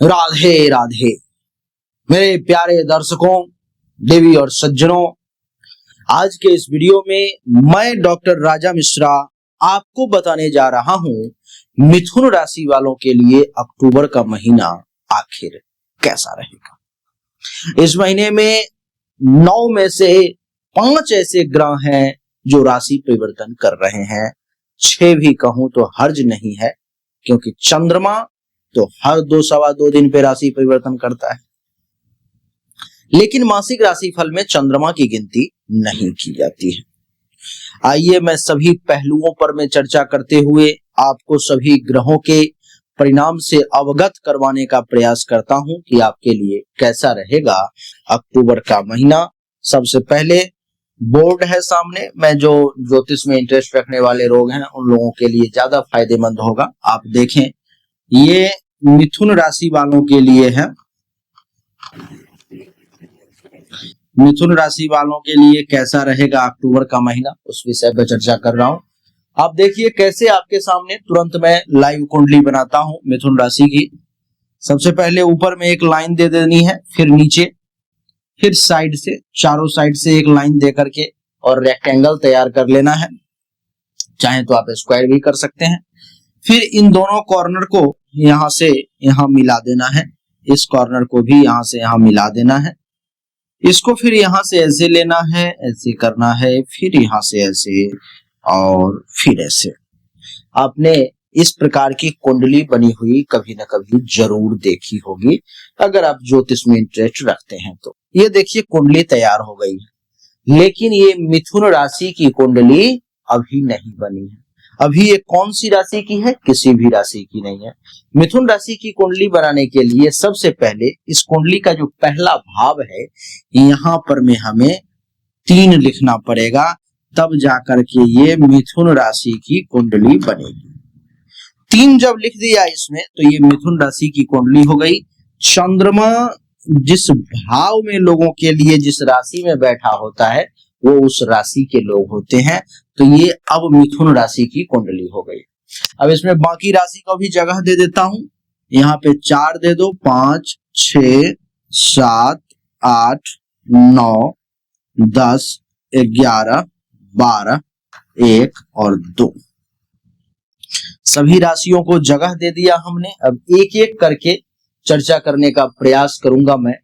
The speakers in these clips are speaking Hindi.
राधे राधे मेरे प्यारे दर्शकों, देवी और सज्जनों। आज के इस वीडियो में मैं डॉक्टर राजा मिश्रा आपको बताने जा रहा हूं मिथुन राशि वालों के लिए अक्टूबर का महीना आखिर कैसा रहेगा। इस महीने में 9 में से 5 ऐसे ग्रह हैं जो राशि परिवर्तन कर रहे हैं। 6 भी कहूं तो हर्ज नहीं है, क्योंकि चंद्रमा तो हर 2-2.25 दिन पे राशि परिवर्तन करता है, लेकिन मासिक राशिफल में चंद्रमा की गिनती नहीं की जाती है। आइए मैं सभी पहलुओं पर मैं चर्चा करते हुए आपको सभी ग्रहों के परिणाम से अवगत करवाने का प्रयास करता हूं कि आपके लिए कैसा रहेगा अक्टूबर का महीना। सबसे पहले बोर्ड है सामने, मैं जो ज्योतिष में इंटरेस्ट रखने वाले लोग हैं उन लोगों के लिए ज्यादा फायदेमंद होगा। आप देखें, ये मिथुन राशि वालों के लिए है। मिथुन राशि वालों के लिए कैसा रहेगा अक्टूबर का महीना, उस विषय पर चर्चा कर रहा हूं। आप देखिए कैसे आपके सामने तुरंत मैं लाइव कुंडली बनाता हूं मिथुन राशि की। सबसे पहले ऊपर में एक लाइन दे देनी है, फिर नीचे, फिर साइड से, चारों साइड से एक लाइन दे करके और रेक्टेंगल तैयार कर लेना है। चाहे तो आप स्क्वायर भी कर सकते हैं। फिर इन दोनों कॉर्नर को यहां से यहां मिला देना है, इस कॉर्नर को भी यहां से यहां मिला देना है। इसको फिर यहां से ऐसे लेना है, ऐसे करना है, फिर यहां से ऐसे और फिर ऐसे। आपने इस प्रकार की कुंडली बनी हुई कभी न कभी जरूर देखी होगी, अगर आप ज्योतिष में इंटरेस्ट रखते हैं तो। ये देखिए कुंडली तैयार हो गई है, लेकिन ये मिथुन राशि की कुंडली अभी नहीं बनी है। अभी ये कौन सी राशि की है? किसी भी राशि की नहीं है। मिथुन राशि की कुंडली बनाने के लिए सबसे पहले इस कुंडली का जो पहला भाव है यहाँ पर में हमें 3 लिखना पड़ेगा, तब जाकर के ये मिथुन राशि की कुंडली बनेगी। 3 जब लिख दिया इसमें तो ये मिथुन राशि की कुंडली हो गई। चंद्रमा जिस भाव में लोगों के लिए जिस राशि में बैठा होता है वो उस राशि के लोग होते हैं, तो ये अब मिथुन राशि की कुंडली हो गई। अब इसमें बाकी राशि को भी जगह दे देता हूं। यहाँ पे 4 दे दो, 5, 6, 7, 8, 9, 10, 11, 12, 1 और 2। सभी राशियों को जगह दे दिया हमने। अब एक एक करके चर्चा करने का प्रयास करूंगा मैं।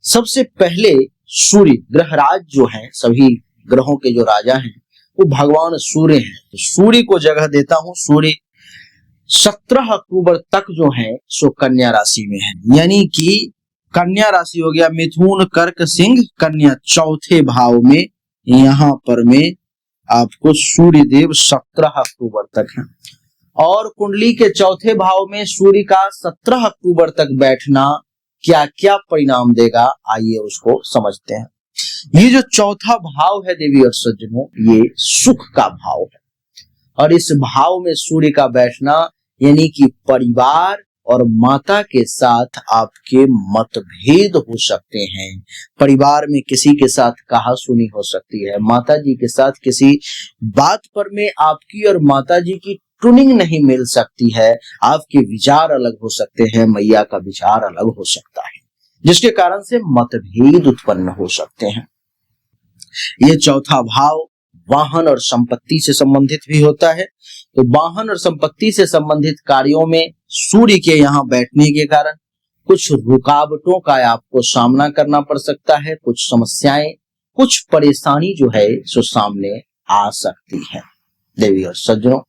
सबसे पहले सूर्य ग्रहराज जो है, सभी ग्रहों के जो राजा हैं वो भगवान सूर्य हैं, तो सूर्य को जगह देता हूं। सूर्य 17 अक्टूबर तक जो है सो कन्या राशि में है, यानी कि कन्या राशि हो गया मिथुन, कर्क, सिंह, कन्या, चौथे भाव में यहाँ पर में आपको सूर्य देव 17 अक्टूबर तक है। और कुंडली के चौथे भाव में सूर्य का 17 अक्टूबर तक बैठना क्या क्या परिणाम देगा, आइए उसको समझते हैं। ये जो चौथा भाव है देवी और सज्जनों, ये सुख का भाव है, और इस भाव में सूर्य का बैठना यानी कि परिवार और माता के साथ आपके मतभेद हो सकते हैं। परिवार में किसी के साथ कहासुनी हो सकती है, माता जी के साथ किसी बात पर में आपकी और माता जी की ट्यूनिंग नहीं मिल सकती है, आपके विचार अलग हो सकते हैं, मैया का विचार अलग हो सकता है, जिसके कारण से मतभेद उत्पन्न हो सकते हैं। ये चौथा भाव वाहन और संपत्ति से संबंधित भी होता है, तो वाहन और संपत्ति से संबंधित कार्यों में सूर्य के यहाँ बैठने के कारण कुछ रुकावटों का आपको सामना करना पड़ सकता है, कुछ समस्याएं, कुछ परेशानी जो है सो सामने आ सकती है। देवी और सज्जनों,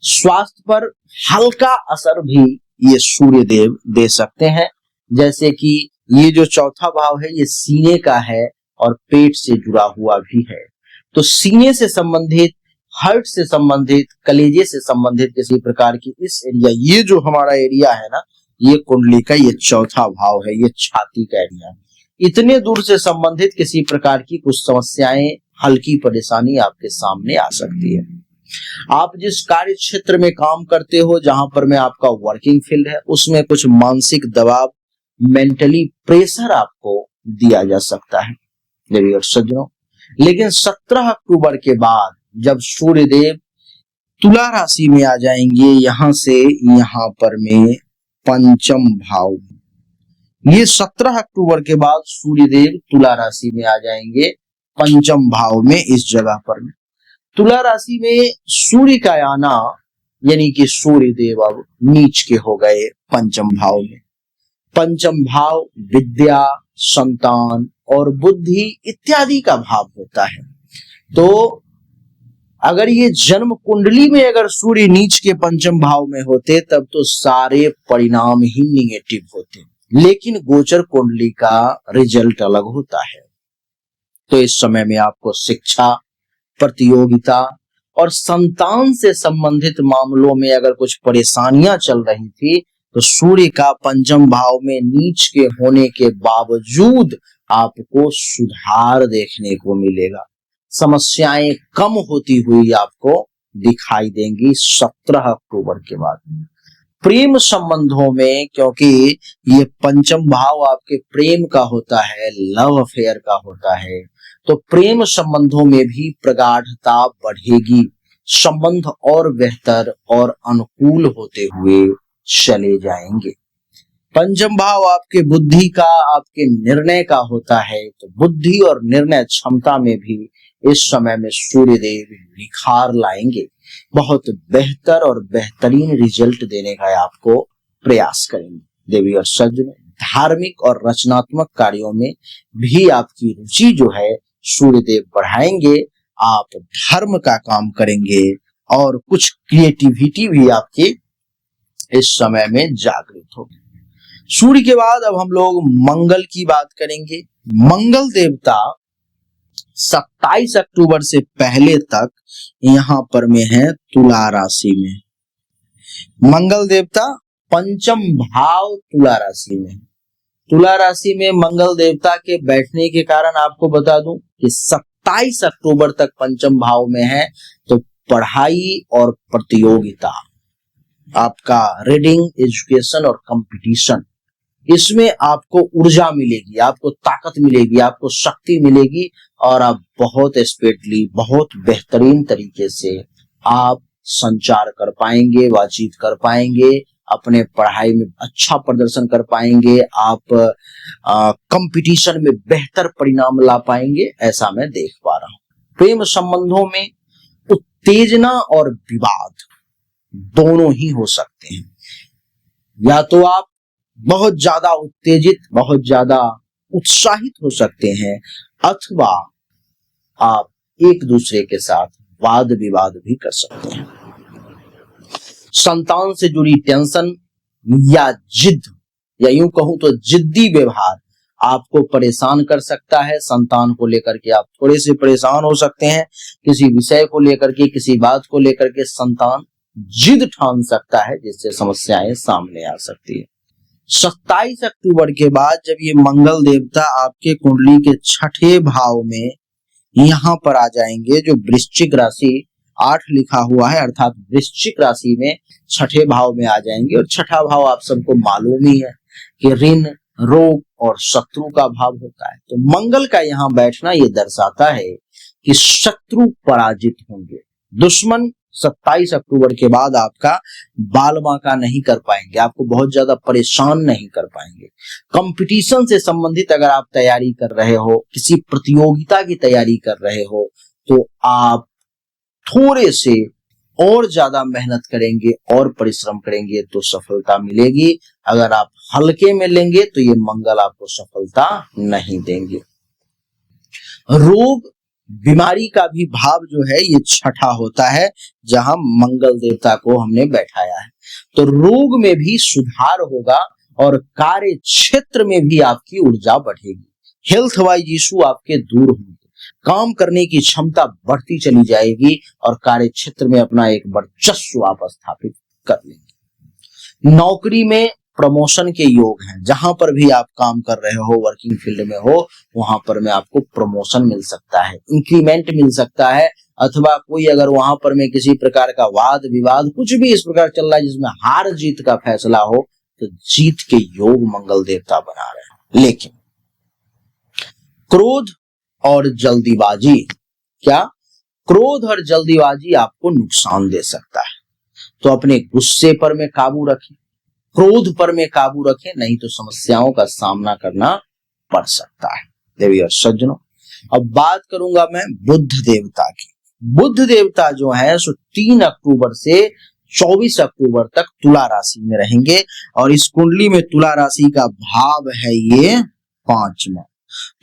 स्वास्थ्य पर हल्का असर भी ये सूर्य देव दे सकते हैं, जैसे कि ये जो चौथा भाव है ये सीने का है और पेट से जुड़ा हुआ भी है, तो सीने से संबंधित, हार्ट से संबंधित, कलेजे से संबंधित किसी प्रकार की इस एरिया, ये जो हमारा एरिया है ना, ये कुंडली का ये चौथा भाव है, ये छाती का एरिया है, इतने दूर से संबंधित किसी प्रकार की कुछ समस्याएं, हल्की परेशानी आपके सामने आ सकती है। आप जिस कार्य क्षेत्र में काम करते हो, जहां पर में आपका वर्किंग फील्ड है, उसमें कुछ मानसिक दबाव, मेंटली प्रेशर आपको दिया जा सकता है देवी और सज्जनों। लेकिन 17 अक्टूबर के बाद जब सूर्य देव तुला राशि में आ जाएंगे, यहां से यहां पर में पंचम भाव। ये 17 अक्टूबर के बाद सूर्यदेव तुला राशि में आ जाएंगे पंचम भाव में। इस जगह पर तुला राशि में सूर्य का आना यानी कि सूर्यदेव अब नीच के हो गए पंचम भाव में। पंचम भाव विद्या, संतान और बुद्धि इत्यादि का भाव होता है। तो अगर ये जन्म कुंडली में अगर सूर्य नीच के पंचम भाव में होते तब तो सारे परिणाम ही निगेटिव होते, लेकिन गोचर कुंडली का रिजल्ट अलग होता है। तो इस समय में आपको शिक्षा, प्रतियोगिता और संतान से संबंधित मामलों में अगर कुछ परेशानियां चल रही थी तो सूर्य का पंचम भाव में नीच के होने के बावजूद आपको सुधार देखने को मिलेगा। समस्याएं कम होती हुई आपको दिखाई देंगी 17 अक्टूबर के बाद। प्रेम संबंधों में, क्योंकि ये पंचम भाव आपके प्रेम का होता है, लव अफेयर का होता है, तो प्रेम संबंधों में भी प्रगाढ़ता बढ़ेगी। संबंध और बेहतर और अनुकूल होते हुए चले जाएंगे। पंचम भाव आपके बुद्धि का, आपके निर्णय का होता है, तो बुद्धि और निर्णय क्षमता में भी इस समय में सूर्यदेव निखार लाएंगे। बहुत बेहतर और बेहतरीन रिजल्ट देने का आपको प्रयास करेंगे। देवी और सज्जनों, धार्मिक और रचनात्मक कार्यों में भी आपकी रुचि जो है सूर्यदेव बढ़ाएंगे। आप धर्म का काम करेंगे और कुछ क्रिएटिविटी भी आपकी इस समय में जागृत होगी। सूर्य के बाद अब हम लोग मंगल की बात करेंगे। मंगल देवता 27 अक्टूबर से पहले तक यहाँ पर में है तुला राशि में। मंगल देवता पंचम भाव तुला राशि में। तुला राशि में मंगल देवता के बैठने के कारण आपको बता दूं कि 27 अक्टूबर तक पंचम भाव में है, तो पढ़ाई और प्रतियोगिता, आपका रीडिंग, एजुकेशन और कंपटीशन, इसमें आपको ऊर्जा मिलेगी, आपको ताकत मिलेगी, आपको शक्ति मिलेगी और आप बहुत स्पीडली, बहुत बेहतरीन तरीके से आप संचार कर पाएंगे, बातचीत कर पाएंगे, अपने पढ़ाई में अच्छा प्रदर्शन कर पाएंगे, आप कंपटीशन में बेहतर परिणाम ला पाएंगे, ऐसा मैं देख पा रहा हूं। प्रेम संबंधों में उत्तेजना और विवाद दोनों ही हो सकते हैं। या तो आप बहुत ज्यादा उत्तेजित, बहुत ज्यादा उत्साहित हो सकते हैं, अथवा आप एक दूसरे के साथ वाद विवाद भी कर सकते हैं। संतान से जुड़ी टेंशन या जिद, या यूं कहूं तो जिद्दी व्यवहार आपको परेशान कर सकता है। संतान को लेकर के आप थोड़े से परेशान हो सकते हैं, किसी विषय को लेकर के, किसी बात को लेकर के संतान जिद ठान सकता है, जिससे समस्याएं सामने आ सकती है। 27 अक्टूबर के बाद जब ये मंगल देवता आपके कुंडली के छठे भाव में यहाँ पर आ जाएंगे, जो वृश्चिक राशि 8 लिखा हुआ है, अर्थात वृश्चिक राशि में छठे भाव में आ जाएंगे। और छठा भाव आप सबको मालूम ही है कि ऋण, रोग और शत्रु का भाव होता है। तो मंगल का यहाँ बैठना ये दर्शाता है कि शत्रु पराजित होंगे। दुश्मन 27 अक्टूबर के बाद आपका बाल बांका नहीं कर पाएंगे, आपको बहुत ज्यादा परेशान नहीं कर पाएंगे। कंपटीशन से संबंधित अगर आप तैयारी कर रहे हो, किसी प्रतियोगिता की तैयारी कर रहे हो, तो आप थोड़े से और ज्यादा मेहनत करेंगे और परिश्रम करेंगे तो सफलता मिलेगी। अगर आप हल्के में लेंगे तो ये मंगल आपको सफलता नहीं देंगे। रोग, बीमारी का भी भाव जो है ये छठा होता है, जहां मंगल देवता को हमने बैठाया है। तो रोग में भी सुधार होगा और कार्य क्षेत्र में भी आपकी ऊर्जा बढ़ेगी। हेल्थ वाइज इशू आपके दूर होंगे, काम करने की क्षमता बढ़ती चली जाएगी और कार्य क्षेत्र में अपना एक वर्चस्व आप स्थापित कर लेंगे। नौकरी में प्रमोशन के योग हैं, जहां पर भी आप काम कर रहे हो, वर्किंग फील्ड में हो, वहां पर में आपको प्रमोशन मिल सकता है, इंक्रीमेंट मिल सकता है, अथवा कोई अगर वहां पर में किसी प्रकार का वाद विवाद कुछ भी इस प्रकार चल रहा है जिसमें हार जीत का फैसला हो, तो जीत के योग मंगल देवता बना रहे हैं। लेकिन क्रोध और जल्दीबाजी, क्या क्रोध और जल्दीबाजी आपको नुकसान दे सकता है, तो अपने गुस्से पर में काबू रखें, क्रोध पर में काबू रखें, नहीं तो समस्याओं का सामना करना पड़ सकता है। देवी और सज्जनों, अब बात करूंगा मैं बुध देवता की। बुध देवता जो है सो 3 अक्टूबर से 24 अक्टूबर तक तुला राशि में रहेंगे और इस कुंडली में तुला राशि का भाव है ये 5वां।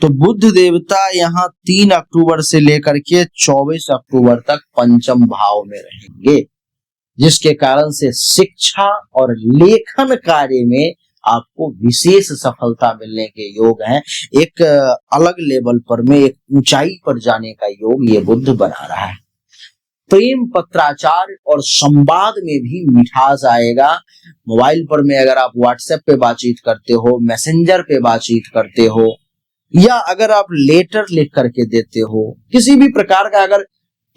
तो बुध देवता यहाँ 3 अक्टूबर से लेकर के 24 अक्टूबर तक पंचम भाव में रहेंगे, जिसके कारण से शिक्षा और लेखन कार्य में आपको विशेष सफलता मिलने के योग हैं। एक अलग लेवल पर में, एक ऊंचाई पर जाने का योग ये बुध बना रहा है। प्रेम, पत्राचार और संवाद में भी मिठास आएगा। मोबाइल पर में अगर आप व्हाट्सएप पे बातचीत करते हो, मैसेंजर पे बातचीत करते हो, या अगर आप लेटर लिख करके देते हो, किसी भी प्रकार का अगर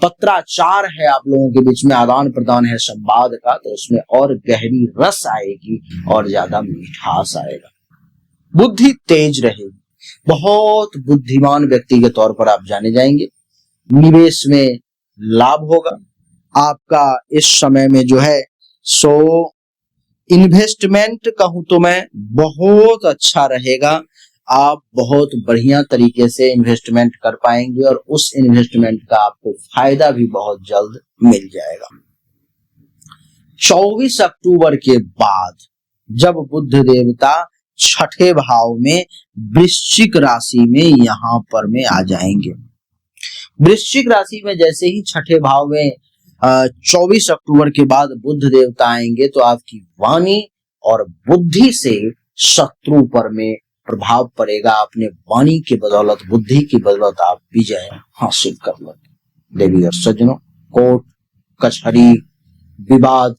पत्राचार है, आप लोगों के बीच में आदान प्रदान है संवाद का, तो उसमें और गहरी रस आएगी और ज्यादा मिठास आएगा। बुद्धि तेज रहेगी, बहुत बुद्धिमान व्यक्ति के तौर पर आप जाने जाएंगे। निवेश में लाभ होगा आपका। इस समय में जो है सो इन्वेस्टमेंट कहूं तो मैं बहुत अच्छा रहेगा। आप बहुत बढ़िया तरीके से इन्वेस्टमेंट कर पाएंगे और उस इन्वेस्टमेंट का आपको फायदा भी बहुत जल्द मिल जाएगा। 24 अक्टूबर के बाद जब बुध देवता 6ठे भाव में वृश्चिक राशि में यहां पर में आ जाएंगे। वृश्चिक राशि में जैसे ही 6ठे भाव में 24 अक्टूबर के बाद बुध देवता आएंगे तो आपकी वाणी और बुद्धि से शत्रु पर में प्रभाव पड़ेगा। अपने वाणी की बदौलत, बुद्धि की बदौलत आप विजय हासिल कर लेंगे। देवी और सज्जनों, कोर्ट कचहरी, विवाद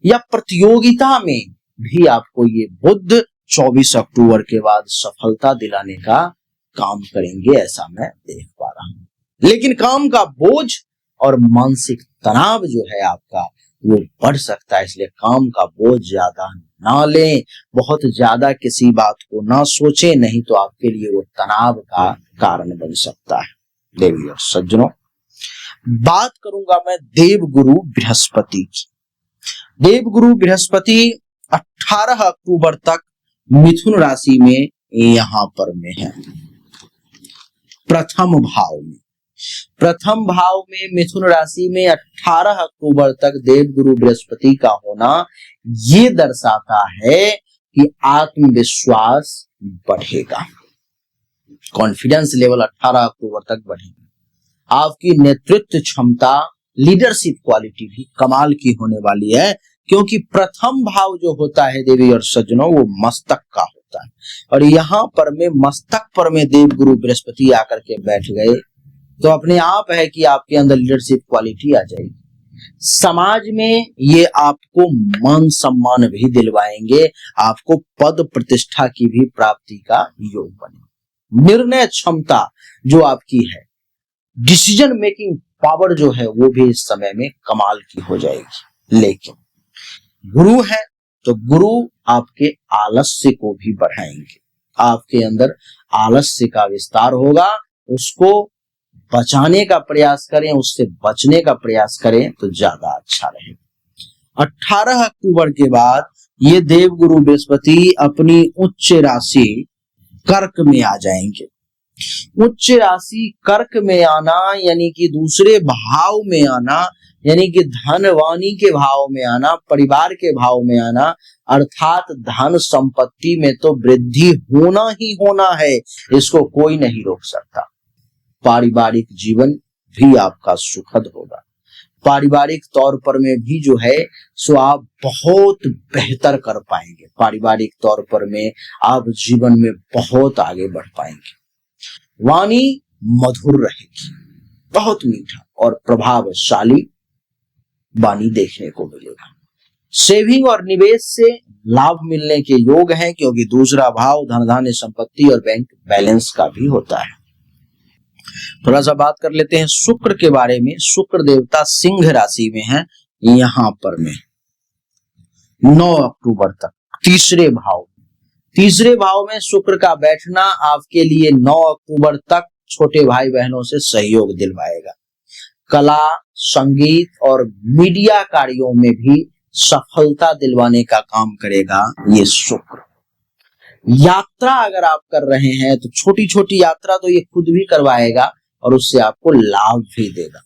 या प्रतियोगिता में भी आपको ये बुध 24 अक्टूबर के बाद सफलता दिलाने का काम करेंगे, ऐसा मैं देख पा रहा हूं। लेकिन काम का बोझ और मानसिक तनाव जो है आपका वो बढ़ सकता है, इसलिए काम का बोझ ज्यादा ना लें, बहुत ज्यादा किसी बात को ना सोचें, नहीं तो आपके लिए वो तनाव का कारण बन सकता है। देवी और सज्जनों, बात करूंगा मैं देवगुरु बृहस्पति की। देवगुरु बृहस्पति 18 अक्टूबर तक मिथुन राशि में यहां पर में है, प्रथम भाव में। प्रथम भाव में मिथुन राशि में 18 अक्टूबर तक देवगुरु बृहस्पति का होना ये दर्शाता है कि आत्मविश्वास बढ़ेगा, कॉन्फिडेंस लेवल 18 अक्टूबर तक बढ़ेगा। आपकी नेतृत्व क्षमता, लीडरशिप क्वालिटी भी कमाल की होने वाली है, क्योंकि प्रथम भाव जो होता है देवी और सज्जनों वो मस्तक का होता है और यहाँ पर में मस्तक पर में देवगुरु बृहस्पति आकर के बैठ गए तो अपने आप है कि आपके अंदर लीडरशिप क्वालिटी आ जाएगी। समाज में ये आपको मान सम्मान भी दिलवाएंगे, आपको पद प्रतिष्ठा की भी प्राप्ति का योग बने। निर्णय क्षमता जो आपकी है, डिसीजन मेकिंग पावर जो है वो भी इस समय में कमाल की हो जाएगी। लेकिन गुरु है तो गुरु आपके आलस्य को भी बढ़ाएंगे, आपके अंदर आलस्य का विस्तार होगा, उसको बचाने का प्रयास करें, उससे बचने का प्रयास करें तो ज्यादा अच्छा रहेगा। 18 अक्टूबर के बाद ये देवगुरु बृहस्पति अपनी उच्च राशि कर्क में आ जाएंगे। उच्च राशि कर्क में आना यानी कि दूसरे भाव में आना, यानी कि धन वाणी के भाव में आना, परिवार के भाव में आना, अर्थात धन संपत्ति में तो वृद्धि होना ही होना है, इसको कोई नहीं रोक सकता। पारिवारिक जीवन भी आपका सुखद होगा, पारिवारिक तौर पर में भी जो है सो आप बहुत बेहतर कर पाएंगे, पारिवारिक तौर पर में आप जीवन में बहुत आगे बढ़ पाएंगे। वाणी मधुर रहेगी, बहुत मीठा और प्रभावशाली वाणी देखने को मिलेगा। सेविंग और निवेश से लाभ मिलने के योग हैं, क्योंकि दूसरा भाव धन धान्य संपत्ति और बैंक बैलेंस का भी होता है। थोड़ा सा बात कर लेते हैं शुक्र के बारे में। शुक्र देवता सिंह राशि में है, यहां पर में 9 अक्टूबर तक तीसरे भाव। तीसरे भाव में शुक्र का बैठना आपके लिए 9 अक्टूबर तक छोटे भाई बहनों से सहयोग दिलवाएगा। कला, संगीत और मीडिया कार्यों में भी सफलता दिलवाने का काम करेगा ये शुक्र। यात्रा अगर आप कर रहे हैं तो छोटी छोटी यात्रा तो ये खुद भी करवाएगा और उससे आपको लाभ भी देगा।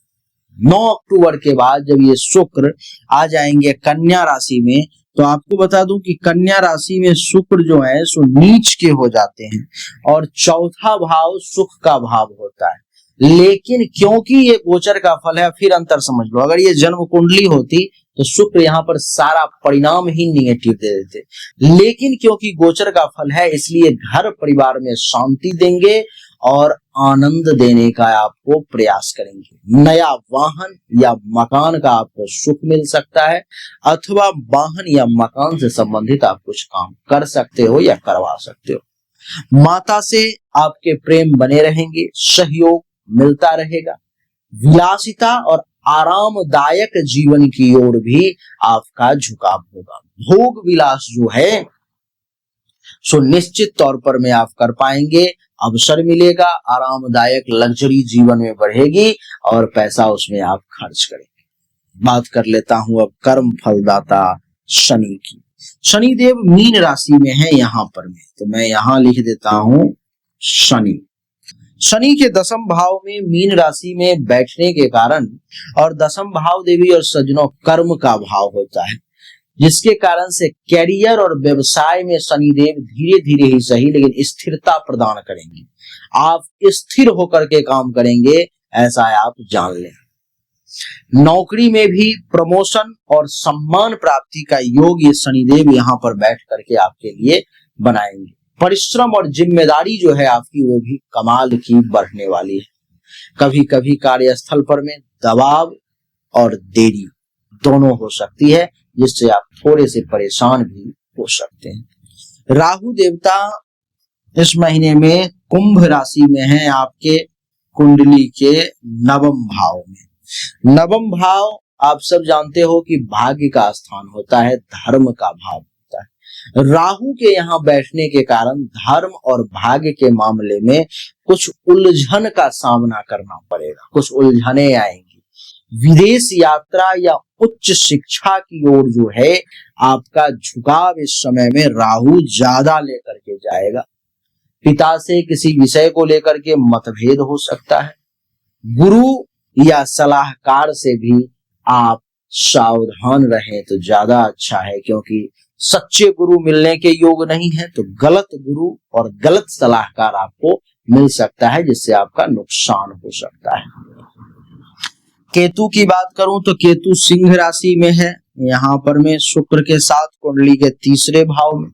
9 अक्टूबर के बाद जब ये शुक्र आ जाएंगे कन्या राशि में, तो आपको बता दूं कि कन्या राशि में शुक्र जो है सो नीच के हो जाते हैं और चौथा भाव सुख का भाव होता है। लेकिन क्योंकि ये गोचर का फल है, फिर अंतर समझ लो, अगर ये जन्म कुंडली होती तो शुक्र यहाँ पर सारा परिणाम ही निगेटिव दे देते, लेकिन क्योंकि गोचर का फल है इसलिए घर परिवार में शांति देंगे और आनंद देने का आपको प्रयास करेंगे। नया वाहन या मकान का आपको सुख मिल सकता है, अथवा वाहन या मकान से संबंधित आप कुछ काम कर सकते हो या करवा सकते हो। माता से आपके प्रेम बने रहेंगे, सहयोग मिलता रहेगा। विलासिता और आरामदायक जीवन की ओर भी आपका झुकाव होगा। भोग विलास जो है सो निश्चित तौर पर में आप कर पाएंगे, अवसर मिलेगा, आरामदायक लग्जरी जीवन में बढ़ेगी और पैसा उसमें आप खर्च करेंगे। बात कर लेता हूं अब कर्म फलदाता शनि की। शनिदेव मीन राशि में है यहाँ पर में, तो मैं यहाँ लिख देता हूं शनि। शनि के दसम भाव में मीन राशि में बैठने के कारण, और दसम भाव देवी और सज्जनों कर्म का भाव होता है, जिसके कारण से कैरियर और व्यवसाय में शनिदेव धीरे धीरे ही सही लेकिन स्थिरता प्रदान करेंगे। आप स्थिर होकर के काम करेंगे, ऐसा आप जान लें। नौकरी में भी प्रमोशन और सम्मान प्राप्ति का योग ये शनिदेव यहाँ पर बैठ करके आपके लिए बनाएंगे। परिश्रम और जिम्मेदारी जो है आपकी वो भी कमाल की बढ़ने वाली है। कभी कभी कार्यस्थल पर में दबाव और देरी दोनों हो सकती है, जिससे आप थोड़े से परेशान भी हो सकते हैं। राहु देवता इस महीने में कुंभ राशि में है, आपके कुंडली के नवम भाव में। नवम भाव आप सब जानते हो कि भाग्य का स्थान होता है, धर्म का भाव होता है। राहु के यहाँ बैठने के कारण धर्म और भाग्य के मामले में कुछ उलझन का सामना करना पड़ेगा, कुछ उलझने आएंगी। विदेश यात्रा या उच्च शिक्षा की ओर जो है आपका झुकाव इस समय में राहु ज्यादा लेकर के जाएगा। पिता से किसी विषय को लेकर के मतभेद हो सकता है। गुरु या सलाहकार से भी आप सावधान रहें तो ज्यादा अच्छा है, क्योंकि सच्चे गुरु मिलने के योग नहीं है, तो गलत गुरु और गलत सलाहकार आपको मिल सकता है, जिससे आपका नुकसान हो सकता है। केतु की बात करूं तो केतु सिंह राशि में है, यहाँ पर में शुक्र के साथ कुंडली के तीसरे भाव में।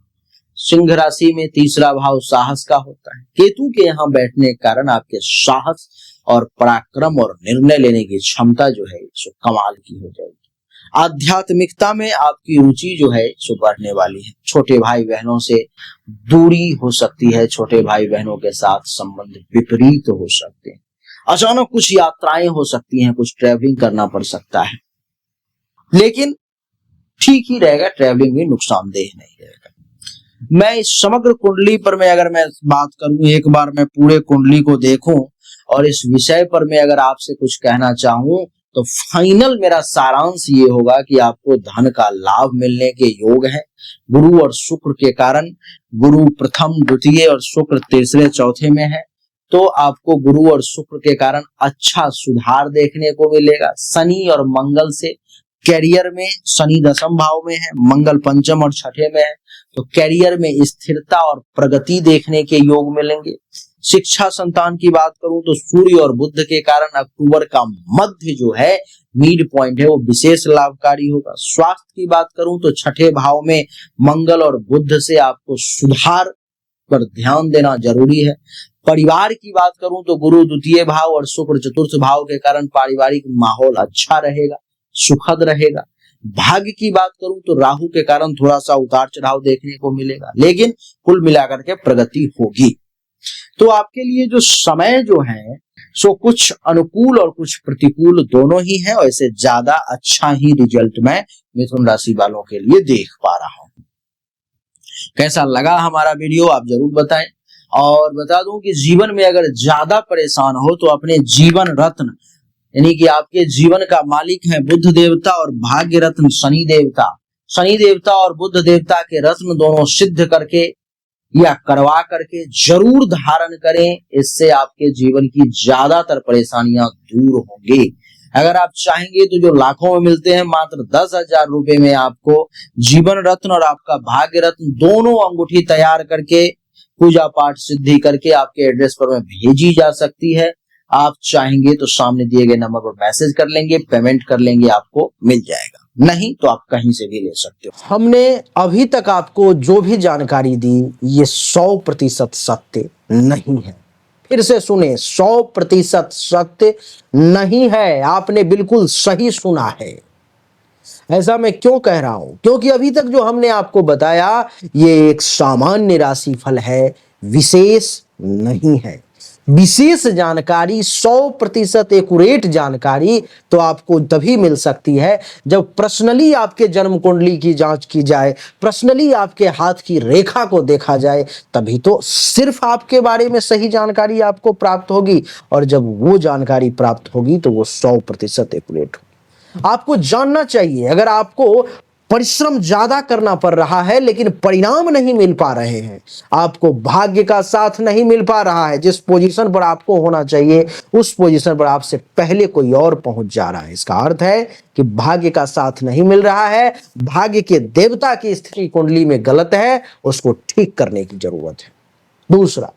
सिंह राशि में तीसरा भाव साहस का होता है। केतु के यहाँ बैठने के कारण आपके साहस और पराक्रम और निर्णय लेने की क्षमता जो है सो कमाल की हो जाएगी। आध्यात्मिकता में आपकी रुचि जो है सो बढ़ने वाली है। छोटे भाई बहनों से दूरी हो सकती है, छोटे भाई बहनों के साथ संबंध विपरीत हो सकते हैं। अचानक कुछ यात्राएं हो सकती हैं, कुछ ट्रैवलिंग करना पड़ सकता है, लेकिन ठीक ही रहेगा, ट्रैवलिंग भी नुकसानदेह नहीं रहेगा। मैं इस समग्र कुंडली पर मैं अगर मैं बात करूं, एक बार मैं पूरे कुंडली को देखूं और इस विषय पर मैं अगर आपसे कुछ कहना चाहूं तो फाइनल मेरा सारांश ये होगा कि आपको धन का लाभ मिलने के योग है। गुरु और शुक्र के कारण, गुरु प्रथम द्वितीय और शुक्र तीसरे चौथे में है, तो आपको गुरु और शुक्र के कारण अच्छा सुधार देखने को मिलेगा। शनि और मंगल से कैरियर में, शनि दसम भाव में है, मंगल पंचम और छठे में है, तो कैरियर में स्थिरता और प्रगति देखने के योग मिलेंगे। शिक्षा संतान की बात करूं तो सूर्य और बुध के कारण अक्टूबर का मध्य जो है मिड पॉइंट है वो विशेष लाभकारी होगा। स्वास्थ्य की बात करूं तो छठे भाव में मंगल और बुध से आपको सुधार पर ध्यान देना जरूरी है। परिवार की बात करूं तो गुरु द्वितीय भाव और शुक्र चतुर्थ भाव के कारण पारिवारिक माहौल अच्छा रहेगा, सुखद रहेगा। भाग्य की बात करूं तो राहु के कारण थोड़ा सा उतार चढ़ाव देखने को मिलेगा, लेकिन कुल मिलाकर के प्रगति होगी। तो आपके लिए जो समय जो है सो कुछ अनुकूल और कुछ प्रतिकूल दोनों ही है, और इससे ज्यादा अच्छा ही रिजल्ट मैं मिथुन राशि वालों के लिए देख पा रहा हूं। कैसा लगा हमारा वीडियो आप जरूर बताएं, और बता दूं कि जीवन में अगर ज्यादा परेशान हो तो अपने जीवन रत्न यानी कि आपके जीवन का मालिक है बुध देवता और भाग्य रत्न शनि देवता, शनि देवता और बुध देवता के रत्न दोनों सिद्ध करके या करवा करके जरूर धारण करें। इससे आपके जीवन की ज्यादातर परेशानियां दूर होंगी। अगर आप चाहेंगे तो जो लाखों में मिलते हैं, मात्र 10,000 रुपए में आपको जीवन रत्न और आपका भाग्य रत्न दोनों अंगूठी तैयार करके पूजा पाठ सिद्धि करके आपके एड्रेस पर में भेजी जा सकती है। आप चाहेंगे तो सामने दिए गए नंबर पर मैसेज कर लेंगे, पेमेंट कर लेंगे, आपको मिल जाएगा। नहीं तो आप कहीं से भी ले सकते हो। हमने अभी तक आपको जो भी जानकारी दी ये 100% सत्य नहीं है। फिर से सुने, 100% सत्य नहीं है। आपने बिल्कुल सही सुना है। ऐसा मैं क्यों कह रहा हूं? क्योंकि अभी तक जो हमने आपको बताया ये एक सामान्य राशिफल है, विशेष नहीं है। विशेष जानकारी, 100% एक्यूरेट जानकारी तो आपको तभी मिल सकती है जब पर्सनली आपके जन्म कुंडली की जांच की जाए, पर्सनली आपके हाथ की रेखा को देखा जाए, तभी तो सिर्फ आपके बारे में सही जानकारी आपको प्राप्त होगी। और जब वो जानकारी प्राप्त होगी तो वो 100% एक्यूरेट होगी। आपको जानना चाहिए, अगर आपको परिश्रम ज्यादा करना पड़ रहा है लेकिन परिणाम नहीं मिल पा रहे हैं, आपको भाग्य का साथ नहीं मिल पा रहा है, जिस पोजीशन पर आपको होना चाहिए उस पोजीशन पर आपसे पहले कोई और पहुंच जा रहा है, इसका अर्थ है कि भाग्य का साथ नहीं मिल रहा है, भाग्य के देवता की स्थिति कुंडली में गलत है, उसको ठीक करने की जरूरत है। दूसरा,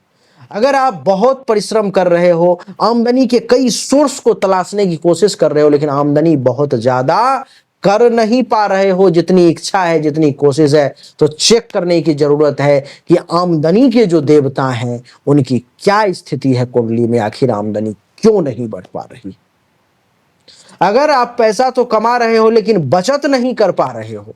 अगर आप बहुत परिश्रम कर रहे हो, आमदनी के कई सोर्स को तलाशने की कोशिश कर रहे हो, लेकिन आमदनी बहुत ज्यादा कर नहीं पा रहे हो जितनी इच्छा है, जितनी कोशिश है, तो चेक करने की जरूरत है कि आमदनी के जो देवता हैं उनकी क्या स्थिति है कुंडली में, आखिर आमदनी क्यों नहीं बढ़ पा रही। अगर आप पैसा तो कमा रहे हो लेकिन बचत नहीं कर पा रहे हो,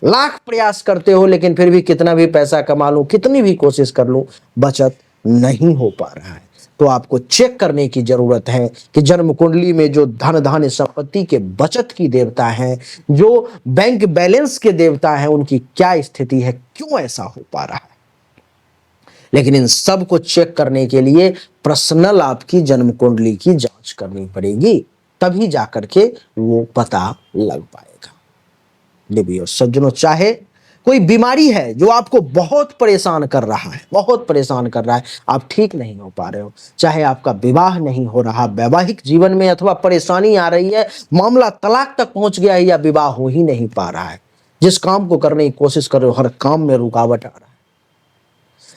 लाख प्रयास करते हो लेकिन फिर भी कितना भी पैसा कमा लूं, कितनी भी कोशिश कर लूं, बचत नहीं हो पा रहा है, तो आपको चेक करने की जरूरत है कि जन्म कुंडली में जो धन धान्य संपत्ति के बचत की देवता है, जो बैंक बैलेंस के देवता है, उनकी क्या स्थिति है, क्यों ऐसा हो पा रहा है। लेकिन इन सब को चेक करने के लिए पर्सनल आपकी जन्म कुंडली की जांच करनी पड़ेगी, तभी जाकर के वो पता लग पाएगा। देवियों सज्जनों, चाहे कोई बीमारी है जो आपको बहुत परेशान कर रहा है, बहुत परेशान कर रहा है, आप ठीक नहीं हो पा रहे हो, चाहे आपका विवाह नहीं हो रहा, वैवाहिक जीवन में अथवा परेशानी आ रही है, मामला तलाक तक पहुंच गया है या विवाह हो ही नहीं पा रहा है, जिस काम को करने की कोशिश कर रहे हो हर काम में रुकावट आ रहा है,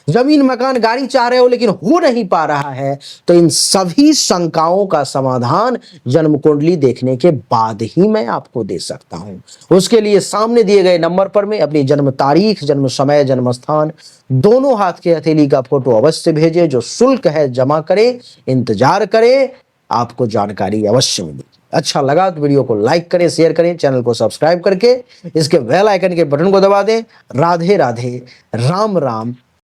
जमीन मकान गाड़ी चाह रहे हो लेकिन हो नहीं पा रहा है, तो इन सभी शंकाओं का समाधान जन्म कुंडली देखने के बाद ही मैं आपको दे सकता हूं। उसके लिए सामने दिए गए नंबर पर में अपनी जन्म तारीख, जन्म समय, जन्म स्थान, दोनों हाथ के हथेली का फोटो अवश्य भेजे। जो शुल्क है जमा करें, इंतजार करें, आपको जानकारी अवश्य मिलेगी। अच्छा लगा तो वीडियो को लाइक करें, शेयर करें, चैनल को सब्सक्राइब करके इसके बेल आइकन के बटन को दबा दें। राधे राधे, राम राम।